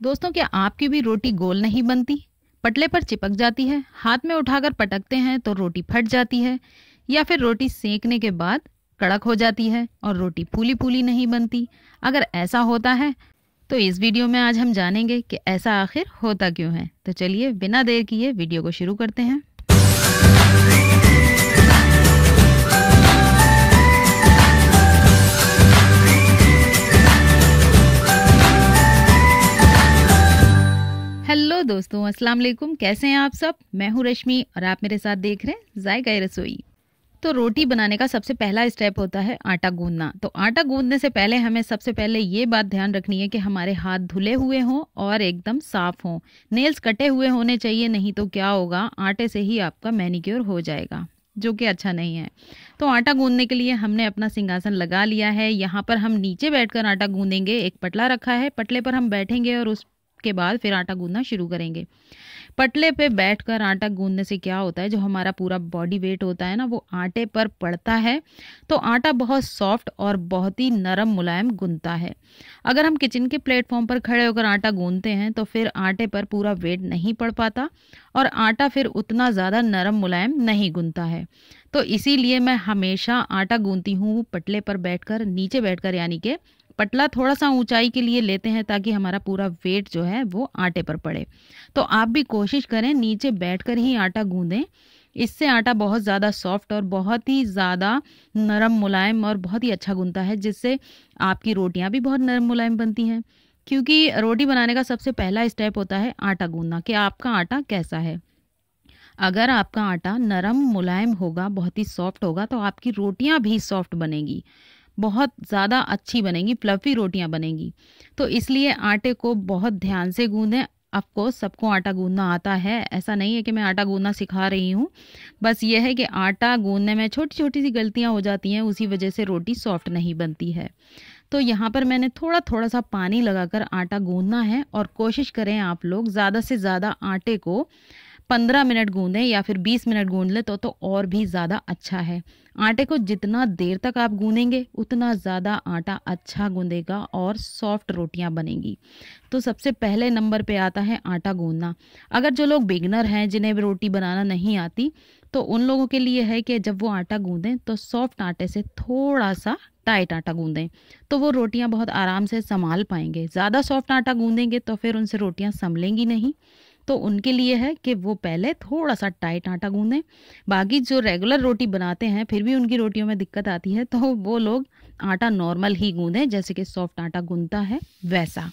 दोस्तों, क्या आपकी भी रोटी गोल नहीं बनती? पटले पर चिपक जाती है, हाथ में उठाकर पटकते हैं तो रोटी फट जाती है, या फिर रोटी सेकने के बाद कड़क हो जाती है और रोटी फूली फूली नहीं बनती। अगर ऐसा होता है तो इस वीडियो में आज हम जानेंगे कि ऐसा आखिर होता क्यों है। तो चलिए बिना देर किए वीडियो को शुरू करते हैं। हेलो दोस्तों, अस्सलाम वालेकुम। कैसे हैं आप सब? मैं हूं रश्मि और आप मेरे साथ देख रहे हैं जायका रसोई। तो रोटी बनाने का सबसे पहला स्टेप होता है आटा गूंदना। तो आटा गूंदने से पहले हमें सबसे पहले ये बात ध्यान रखनी है कि हमारे हाथ धुले हुए हों और एकदम साफ हों। नेल्स कटे हुए होने चाहिए, नहीं तो क्या होगा, आटे से ही आपका मैनिक्योर हो जाएगा, जो कि अच्छा नहीं है। तो आटा गूंदने के लिए हमने अपना सिंहासन लगा लिया है। यहाँ पर हम नीचे बैठकर आटा गूंदेंगे। एक पटला रखा है, पटले पर हम बैठेंगे और उसके बाद फिर आटा गूंदना शुरू करेंगे। पटले पे बैठकर आटा गूंदने से क्या होता है, जो हमारा पूरा बॉडी वेट होता है ना, वो आटे पर पड़ता है, तो आटा बहुत सॉफ्ट और बहुत ही नरम मुलायम गूंदता है। अगर हम किचन के प्लेटफॉर्म पर खड़े होकर आटा गूंदते हैं तो फिर आटे पर पूरा वेट नहीं पड़ पाता और आटा फिर उतना ज़्यादा नरम मुलायम नहीं गूंदता है। तो इसीलिए मैं हमेशा आटा गूंदती हूँ पटले पर बैठकर, नीचे बैठकर, यानी कि पटला थोड़ा सा ऊंचाई के लिए लेते हैं ताकि हमारा पूरा वेट जो है वो आटे पर पड़े। तो आप भी कोशिश करें नीचे बैठकर ही आटा गूंदें। इससे आटा बहुत ज़्यादा सॉफ्ट और बहुत ही ज़्यादा नरम मुलायम और बहुत ही अच्छा गूंदता है, जिससे आपकी रोटियां भी बहुत नरम मुलायम बनती हैं। क्योंकि रोटी बनाने का सबसे पहला स्टेप होता है आटा गूंदना, कि आपका आटा कैसा है। अगर आपका आटा नरम मुलायम होगा, बहुत ही सॉफ्ट होगा, तो आपकी रोटियां भी सॉफ्ट बनेंगी, बहुत ज़्यादा अच्छी बनेंगी, फ्लफी रोटियां बनेंगी। तो इसलिए आटे को बहुत ध्यान से गूंदें। आपको सबको आटा गूंदना आता है, ऐसा नहीं है कि मैं आटा गूंदना सिखा रही हूँ। बस ये है कि आटा गूंदने में छोटी छोटी सी गलतियाँ हो जाती हैं, उसी वजह से रोटी सॉफ्ट नहीं बनती है। तो यहाँ पर मैंने थोड़ा थोड़ा सा पानी लगाकर आटा गूंदना है और कोशिश करें आप लोग ज़्यादा से ज़्यादा आटे को 15 मिनट गूंदें या फिर 20 मिनट गूंद लें तो और भी ज़्यादा अच्छा है। आटे को जितना देर तक आप गूंदेंगे उतना ज़्यादा आटा अच्छा गूंदेगा और सॉफ्ट रोटियां बनेंगी। तो सबसे पहले नंबर पे आता है आटा गूंदना। अगर जो लोग बिगनर हैं, जिन्हें रोटी बनाना नहीं आती, तो उन लोगों के लिए है कि जब वो आटा गूंदें तो सॉफ्ट आटे से थोड़ा सा टाइट आटा गूंदें, तो वो रोटियां बहुत आराम से संभाल पाएंगे। ज़्यादा सॉफ्ट आटा गूंदेंगे तो फिर उनसे रोटियां संभलेंगी नहीं। तो उनके लिए है कि वो पहले थोड़ा सा टाइट आटा गूंदें। बाकी जो रेगुलर रोटी बनाते हैं फिर भी उनकी रोटियों में दिक्कत आती है, तो वो लोग आटा नॉर्मल ही गूंदें, जैसे कि सॉफ्ट आटा गूंदता है वैसा।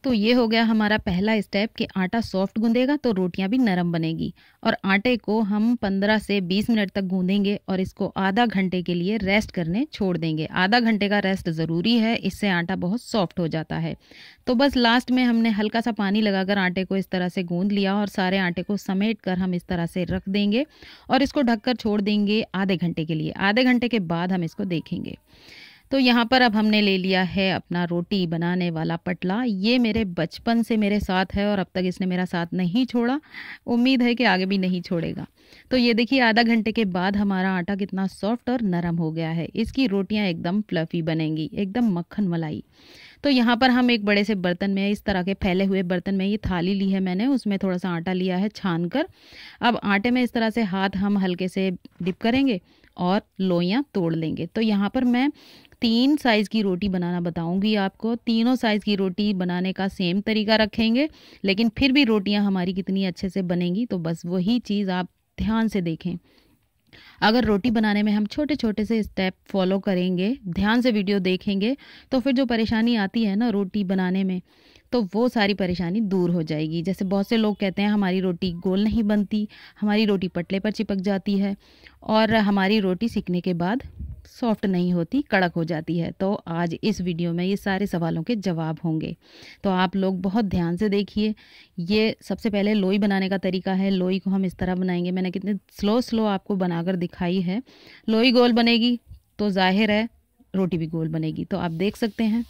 तो ये हो गया हमारा पहला स्टेप कि आटा सॉफ्ट गूंदेगा तो रोटियां भी नरम बनेगी। और आटे को हम 15 से 20 मिनट तक गूंदेंगे और इसको आधा घंटे के लिए रेस्ट करने छोड़ देंगे। आधा घंटे का रेस्ट ज़रूरी है, इससे आटा बहुत सॉफ्ट हो जाता है। तो बस लास्ट में हमने हल्का सा पानी लगाकर आटे को इस तरह से गूंद लिया और सारे आटे को समेट कर हम इस तरह से रख देंगे और इसको ढककर छोड़ देंगे आधे घंटे के लिए। आधे घंटे के बाद हम इसको देखेंगे। तो यहाँ पर अब हमने ले लिया है अपना रोटी बनाने वाला पटला। ये मेरे बचपन से मेरे साथ है और अब तक इसने मेरा साथ नहीं छोड़ा, उम्मीद है कि आगे भी नहीं छोड़ेगा। तो ये देखिए, आधा घंटे के बाद हमारा आटा कितना सॉफ्ट और नरम हो गया है। इसकी रोटियां एकदम फ्लफी बनेंगी, एकदम मक्खन मलाई। तो यहाँ पर हम एक बड़े से बर्तन में, इस तरह के फैले हुए बर्तन में, ये थाली ली है मैंने, उसमें थोड़ा सा आटा लिया है छान कर। अब आटे में इस तरह से हाथ हम हल्के से डिप करेंगे और लोइयाँ तोड़ लेंगे। तो यहाँ पर मैं 3 साइज़ की रोटी बनाना बताऊंगी आपको। तीनों साइज़ की रोटी बनाने का सेम तरीका रखेंगे, लेकिन फिर भी रोटियां हमारी कितनी अच्छे से बनेंगी, तो बस वही चीज़ आप ध्यान से देखें। अगर रोटी बनाने में हम छोटे छोटे से स्टेप फॉलो करेंगे, ध्यान से वीडियो देखेंगे, तो फिर जो परेशानी आती है ना रोटी बनाने में, तो वो सारी परेशानी दूर हो जाएगी। जैसे बहुत से लोग कहते हैं हमारी रोटी गोल नहीं बनती, हमारी रोटी पटले पर चिपक जाती है और हमारी रोटी सिकने के बाद सॉफ्ट नहीं होती, कड़क हो जाती है। तो आज इस वीडियो में ये सारे सवालों के जवाब होंगे, तो आप लोग बहुत ध्यान से देखिए। ये सबसे पहले लोई बनाने का तरीका है। लोई को हम इस तरह बनाएंगे, मैंने कितने स्लो आपको बनाकर दिखाई है। लोई गोल बनेगी तो जाहिर है रोटी भी गोल बनेगी। तो आप देख सकते हैं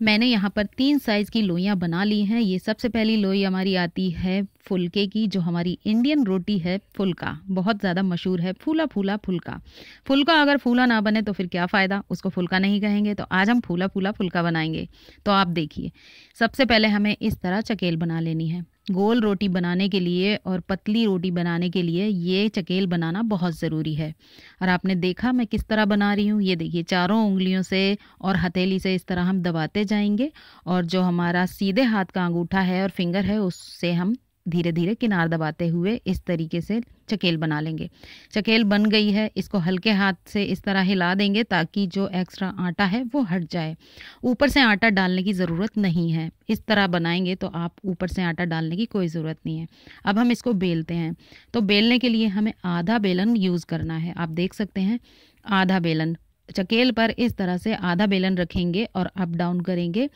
मैंने यहाँ पर 3 साइज़ की लोइयाँ बना ली हैं। ये सबसे पहली लोई हमारी आती है फुलके की, जो हमारी इंडियन रोटी है फुलका, बहुत ज़्यादा मशहूर है, फूला-फूला फुलका। फुलका अगर फूला ना बने तो फिर क्या फ़ायदा, उसको फुलका नहीं कहेंगे। तो आज हम फूला-फूला फुलका बनाएंगे। तो आप देखिए, सबसे पहले हमें इस तरह चकेल बना लेनी है। गोल रोटी बनाने के लिए और पतली रोटी बनाने के लिए ये चकेल बनाना बहुत ज़रूरी है। और आपने देखा मैं किस तरह बना रही हूँ, ये देखिए चारों उंगलियों से और हथेली से इस तरह हम दबाते जाएंगे और जो हमारा सीधे हाथ का अंगूठा है और फिंगर है उससे हम धीरे धीरे किनार दबाते हुए इस तरीके से चकेल बना लेंगे। चकेल बन गई है, इसको हल्के हाथ से इस तरह हिला देंगे ताकि जो एक्स्ट्रा आटा है वो हट जाए। ऊपर से आटा डालने की ज़रूरत नहीं है, इस तरह बनाएंगे तो आप ऊपर से आटा डालने की कोई ज़रूरत नहीं है। अब हम इसको बेलते हैं। तो बेलने के लिए हमें आधा बेलन यूज़ करना है। आप देख सकते हैं आधा बेलन, चकेल पर इस तरह से आधा बेलन रखेंगे और अप डाउन करेंगे।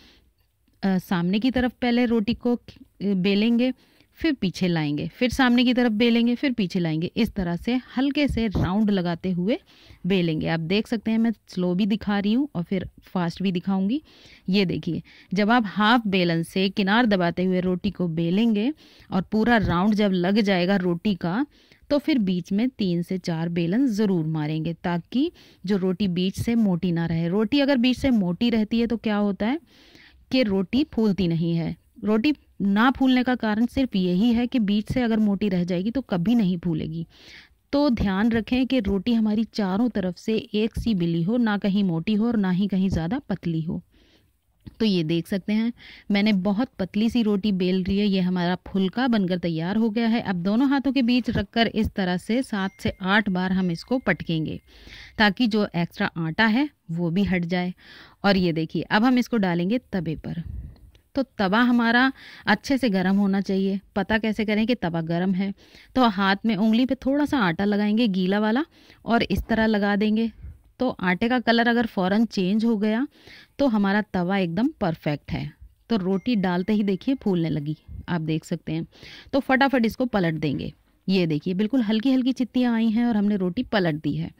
सामने की तरफ पहले रोटी को बेलेंगे, फिर पीछे लाएंगे, फिर सामने की तरफ बेलेंगे, फिर पीछे लाएंगे। इस तरह से हल्के से राउंड लगाते हुए बेलेंगे। आप देख सकते हैं मैं स्लो भी दिखा रही हूँ और फिर फास्ट भी दिखाऊंगी। ये देखिए, जब आप हाफ बेलन से किनार दबाते हुए रोटी को बेलेंगे और पूरा राउंड जब लग जाएगा रोटी का, तो फिर बीच में 3 से 4 बेलन ज़रूर मारेंगे ताकि जो रोटी बीच से मोटी ना रहे। रोटी अगर बीच से मोटी रहती है तो क्या होता है कि रोटी फूलती नहीं है। रोटी ना फूलने का कारण सिर्फ यही है कि बीच से अगर मोटी रह जाएगी तो कभी नहीं फूलेगी। तो ध्यान रखें कि रोटी हमारी चारों तरफ से एक सी बिली हो, ना कहीं मोटी हो और ना ही कहीं ज़्यादा पतली हो। तो ये देख सकते हैं मैंने बहुत पतली सी रोटी बेल रही है। ये हमारा फुलका बनकर तैयार हो गया है। अब दोनों हाथों के बीच रखकर इस तरह से 7 से 8 बार हम इसको पटकेंगे ताकि जो एक्स्ट्रा आटा है वो भी हट जाए। और ये देखिए, अब हम इसको डालेंगे तवे पर। तो तवा हमारा अच्छे से गर्म होना चाहिए। पता कैसे करें कि तवा गर्म है? तो हाथ में उंगली पे थोड़ा सा आटा लगाएंगे, गीला वाला, और इस तरह लगा देंगे। तो आटे का कलर अगर फ़ौरन चेंज हो गया तो हमारा तवा एकदम परफेक्ट है। तो रोटी डालते ही देखिए फूलने लगी, आप देख सकते हैं। तो फटाफट इसको पलट देंगे। ये देखिए बिल्कुल हल्की हल्की चित्तियाँ आई हैं और हमने रोटी पलट दी है।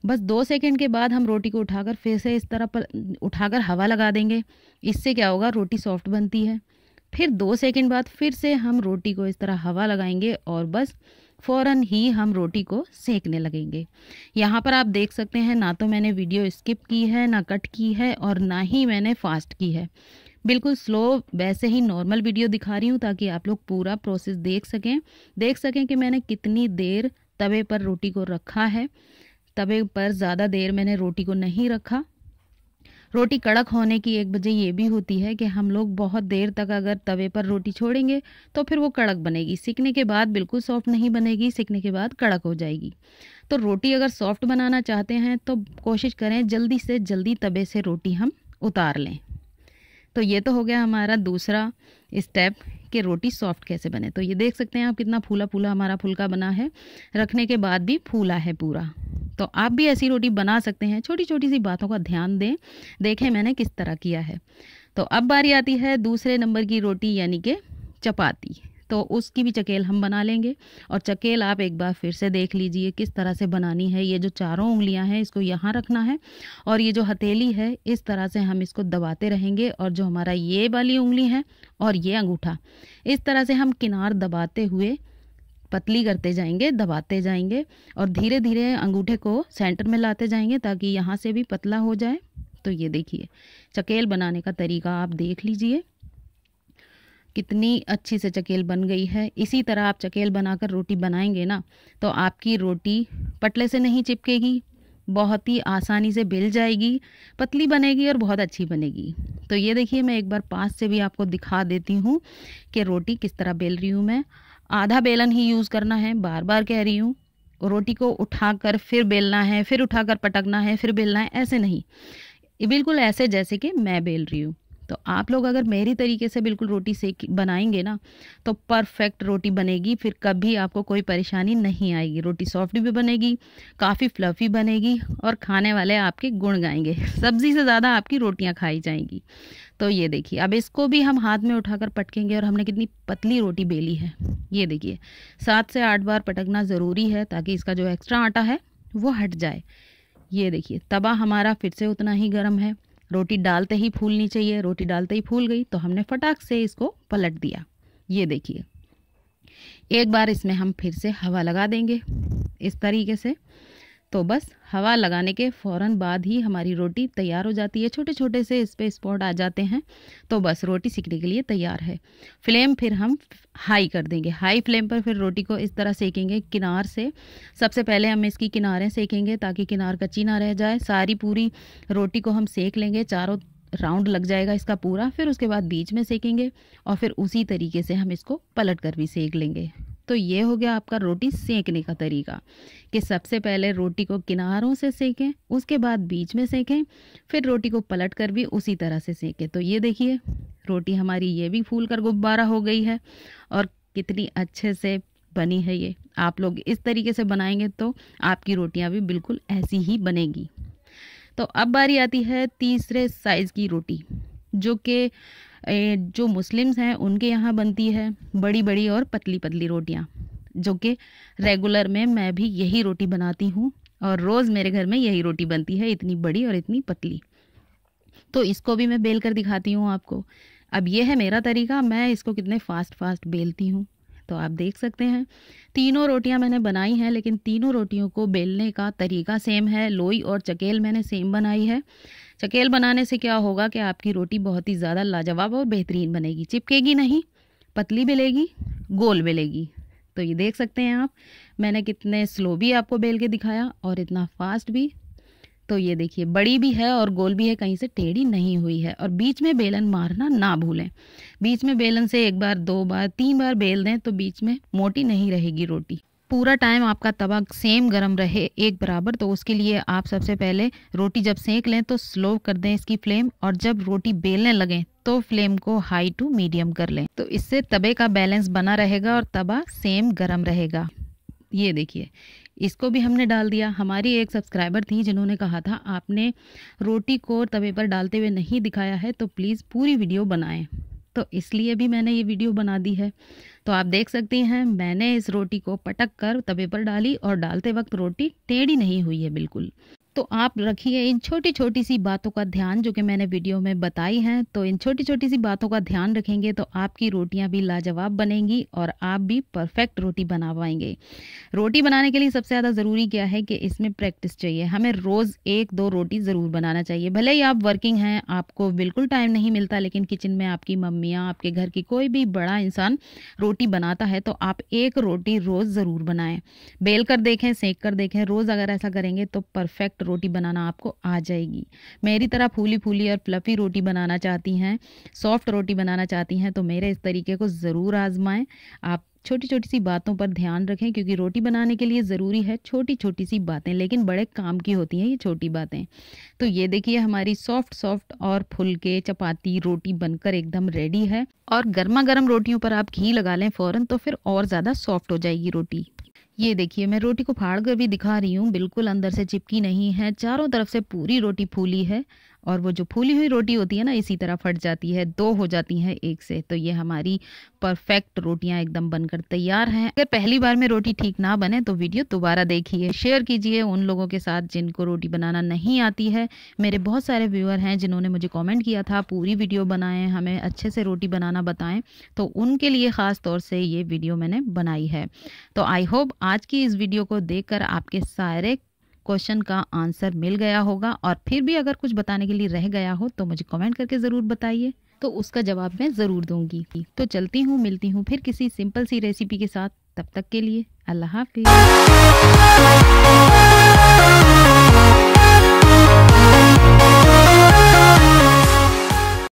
बस 2 सेकंड के बाद हम रोटी को उठाकर फिर से इस तरह उठाकर हवा लगा देंगे। इससे क्या होगा, रोटी सॉफ्ट बनती है। फिर 2 सेकंड बाद फिर से हम रोटी को इस तरह हवा लगाएंगे और बस फ़ौरन ही हम रोटी को सेकने लगेंगे। यहाँ पर आप देख सकते हैं ना तो मैंने वीडियो स्किप की है, ना कट की है और ना ही मैंने फास्ट की है। बिल्कुल स्लो वैसे ही नॉर्मल वीडियो दिखा रही हूँ ताकि आप लोग पूरा प्रोसेस देख सकें कि मैंने कितनी देर तवे पर रोटी को रखा है। तवे पर ज़्यादा देर मैंने रोटी को नहीं रखा। रोटी कड़क होने की एक वजह ये भी होती है कि हम लोग बहुत देर तक अगर तवे पर रोटी छोड़ेंगे तो फिर वो कड़क बनेगी। सिकने के बाद बिल्कुल सॉफ्ट नहीं बनेगी, सिकने के बाद कड़क हो जाएगी। तो रोटी अगर सॉफ्ट बनाना चाहते हैं तो कोशिश करें जल्दी से जल्दी तवे से रोटी हम उतार लें। तो ये तो हो गया हमारा दूसरा स्टेप कि रोटी सॉफ्ट कैसे बने। तो ये देख सकते हैं आप कितना फूला फूला हमारा फुलका बना है, रखने के बाद भी फूला है पूरा। तो आप भी ऐसी रोटी बना सकते हैं। छोटी छोटी सी बातों का ध्यान दें। देखें मैंने किस तरह किया है। तो अब बारी आती है दूसरे नंबर की रोटी यानी कि चपाती। तो उसकी भी चकेल हम बना लेंगे। और चकेल आप एक बार फिर से देख लीजिए किस तरह से बनानी है। ये जो चारों उंगलियां हैं इसको यहाँ रखना है और ये जो हथेली है इस तरह से हम इसको दबाते रहेंगे और जो हमारा ये वाली उंगली है और ये अंगूठा, इस तरह से हम किनार दबाते हुए पतली करते जाएंगे, दबाते जाएंगे और धीरे धीरे अंगूठे को सेंटर में लाते जाएंगे ताकि यहाँ से भी पतला हो जाए। तो ये देखिए चकेल बनाने का तरीका आप देख लीजिए कितनी अच्छी से चकेल बन गई है। इसी तरह आप चकेल बनाकर रोटी बनाएंगे ना तो आपकी रोटी पटले से नहीं चिपकेगी, बहुत ही आसानी से बेल जाएगी, पतली बनेगी और बहुत अच्छी बनेगी। तो ये देखिए मैं एक बार पास से भी आपको दिखा देती हूँ कि रोटी किस तरह बेल रही हूँ मैं। आधा बेलन ही यूज़ करना है, बार बार कह रही हूँ। रोटी को उठाकर फिर बेलना है, फिर उठाकर पटकना है, फिर बेलना है, ऐसे नहीं। ये बिल्कुल ऐसे जैसे कि मैं बेल रही हूँ। तो आप लोग अगर मेरी तरीके से बिल्कुल रोटी सेक बनाएंगे ना तो परफेक्ट रोटी बनेगी। फिर कभी आपको कोई परेशानी नहीं आएगी। रोटी सॉफ्ट भी बनेगी, काफ़ी फ्लफ़ी बनेगी और खाने वाले आपके गुण गाएंगे। सब्ज़ी से ज़्यादा आपकी रोटियां खाई जाएंगी। तो ये देखिए अब इसको भी हम हाथ में उठाकर पटकेंगे और हमने कितनी पतली रोटी बेली है। ये देखिए 7 से 8 बार पटकना ज़रूरी है ताकि इसका जो एक्स्ट्रा आटा है वो हट जाए। ये देखिए तवा हमारा फिर से उतना ही गर्म है। रोटी डालते ही फूलनी चाहिए। रोटी डालते ही फूल गई तो हमने फटाक से इसको पलट दिया। ये देखिए, एक बार इसमें हम फिर से हवा लगा देंगे इस तरीके से। तो बस हवा लगाने के फ़ौरन बाद ही हमारी रोटी तैयार हो जाती है। छोटे छोटे से इस पे स्पॉट आ जाते हैं तो बस रोटी सिकने के लिए तैयार है। फ्लेम फिर हम हाई कर देंगे। हाई फ्लेम पर फिर रोटी को इस तरह सेकेंगे किनार से। सबसे पहले हम इसकी किनारें सेकेंगे ताकि किनार कच्ची ना रह जाए। सारी पूरी रोटी को हम सेक लेंगे, चारों राउंड लग जाएगा इसका पूरा। फिर उसके बाद बीच में सेकेंगे और फिर उसी तरीके से हम इसको पलट कर भी सेक लेंगे। तो ये हो गया आपका रोटी सेकने का तरीका कि सबसे पहले रोटी को किनारों से सेकें, उसके बाद बीच में सेकें, फिर रोटी को पलट कर भी उसी तरह से सेकें। तो ये देखिए, रोटी हमारी ये भी फूल कर गुब्बारा हो गई है और कितनी अच्छे से बनी है ये। आप लोग इस तरीके से बनाएंगे तो आपकी रोटियां भी बिल्कुल ऐसी ही बनेगी। तो अब बारी आती है तीसरे साइज़ की रोटी, जो कि जो मुस्लिम्स हैं उनके यहाँ बनती है बड़ी बड़ी और पतली पतली रोटियाँ, जो कि रेगुलर में मैं भी यही रोटी बनाती हूँ और रोज़ मेरे घर में यही रोटी बनती है, इतनी बड़ी और इतनी पतली। तो इसको भी मैं बेल कर दिखाती हूँ आपको। अब ये है मेरा तरीका, मैं इसको कितने फास्ट बेलती हूँ। तो आप देख सकते हैं तीनों रोटियां मैंने बनाई हैं, लेकिन तीनों रोटियों को बेलने का तरीका सेम है। लोई और चकेल मैंने सेम बनाई है। चकेल बनाने से क्या होगा कि आपकी रोटी बहुत ही ज़्यादा लाजवाब और बेहतरीन बनेगी, चिपकेगी नहीं, पतली बेलेगी, गोल बेलेगी। तो ये देख सकते हैं आप, मैंने कितने स्लो भी आपको बेल के दिखाया और इतना फास्ट भी। तो ये देखिए, बड़ी भी है और गोल भी है, कहीं से टेढ़ी नहीं हुई है। और बीच में बेलन मारना ना भूलें। बीच में बेलन से एक बार, दो बार, तीन बार बेल दें तो बीच में मोटी नहीं रहेगी रोटी। पूरा टाइम आपका तवा सेम गरम रहे, एक बराबर। तो उसके लिए आप सबसे पहले रोटी जब सेक लें तो स्लो कर दें इसकी फ्लेम, और जब रोटी बेलने लगें तो फ्लेम को हाई टू मीडियम कर लें। तो इससे तवे का बैलेंस बना रहेगा और तवा सेम गरम रहेगा। ये देखिए, इसको भी हमने डाल दिया। हमारी एक सब्सक्राइबर थी जिन्होंने कहा था आपने रोटी को तवे पर डालते हुए नहीं दिखाया है, तो प्लीज़ पूरी वीडियो बनाएं। तो इसलिए भी मैंने ये वीडियो बना दी है। तो आप देख सकती हैं, मैंने इस रोटी को पटक कर तवे पर डाली और डालते वक्त रोटी टेढ़ी नहीं हुई है बिल्कुल। तो आप रखिए इन छोटी छोटी सी बातों का ध्यान जो कि मैंने वीडियो में बताई हैं। तो इन छोटी छोटी सी बातों का ध्यान रखेंगे तो आपकी रोटियां भी लाजवाब बनेंगी और आप भी परफेक्ट रोटी बना पाएंगे। रोटी बनाने के लिए सबसे ज़्यादा ज़रूरी क्या है कि इसमें प्रैक्टिस चाहिए। हमें रोज़ एक दो रोटी ज़रूर बनाना चाहिए। भले ही आप वर्किंग हैं, आपको बिल्कुल टाइम नहीं मिलता, लेकिन किचन में आपकी मम्मियाँ, आपके घर की कोई भी बड़ा इंसान रोटी बनाता है तो आप एक रोटी रोज़ ज़रूर बनाएं। बेल कर देखें, सेक कर देखें। रोज़ अगर ऐसा करेंगे तो परफेक्ट रोटी बनाना आपको आ जाएगी। मेरी तरह फूली फूली और फ्लफी रोटी बनाना चाहती हैं, सॉफ्ट रोटी बनाना चाहती हैं, तो मेरे इस तरीके को ज़रूर आजमाएं। आप छोटी छोटी सी बातों पर ध्यान रखें, क्योंकि रोटी बनाने के लिए ज़रूरी है छोटी छोटी सी बातें, लेकिन बड़े काम की होती हैं ये छोटी बातें। तो ये देखिए, हमारी सॉफ्ट और फुलके चपाती रोटी बनकर एकदम रेडी है। और गर्मा गर्म रोटियों पर आप घी लगा लें फ़ौरन, तो फिर और ज़्यादा सॉफ्ट हो जाएगी रोटी। ये देखिए, मैं रोटी को फाड़ कर भी दिखा रही हूँ, बिल्कुल अंदर से चिपकी नहीं है, चारों तरफ से पूरी रोटी फूली है। और वो जो फूली हुई रोटी होती है ना, इसी तरह फट जाती है, दो हो जाती हैं एक से। तो ये हमारी परफेक्ट रोटियां एकदम बनकर तैयार हैं। अगर पहली बार में रोटी ठीक ना बने तो वीडियो दोबारा देखिए, शेयर कीजिए उन लोगों के साथ जिनको रोटी बनाना नहीं आती है। मेरे बहुत सारे व्यूअर हैं जिन्होंने मुझे कमेंट किया था पूरी वीडियो बनाएं, हमें अच्छे से रोटी बनाना बताएं, तो उनके लिए ख़ास तौर से ये वीडियो मैंने बनाई है। तो आई होप आज की इस वीडियो को देखकर आपके सारे क्वेश्चन का आंसर मिल गया होगा, और फिर भी अगर कुछ बताने के लिए रह गया हो तो मुझे कमेंट करके ज़रूर बताइए, तो उसका जवाब मैं ज़रूर दूंगी। तो चलती हूँ, मिलती हूँ फिर किसी सिंपल सी रेसिपी के साथ। तब तक के लिए अल्लाह हाफिज़।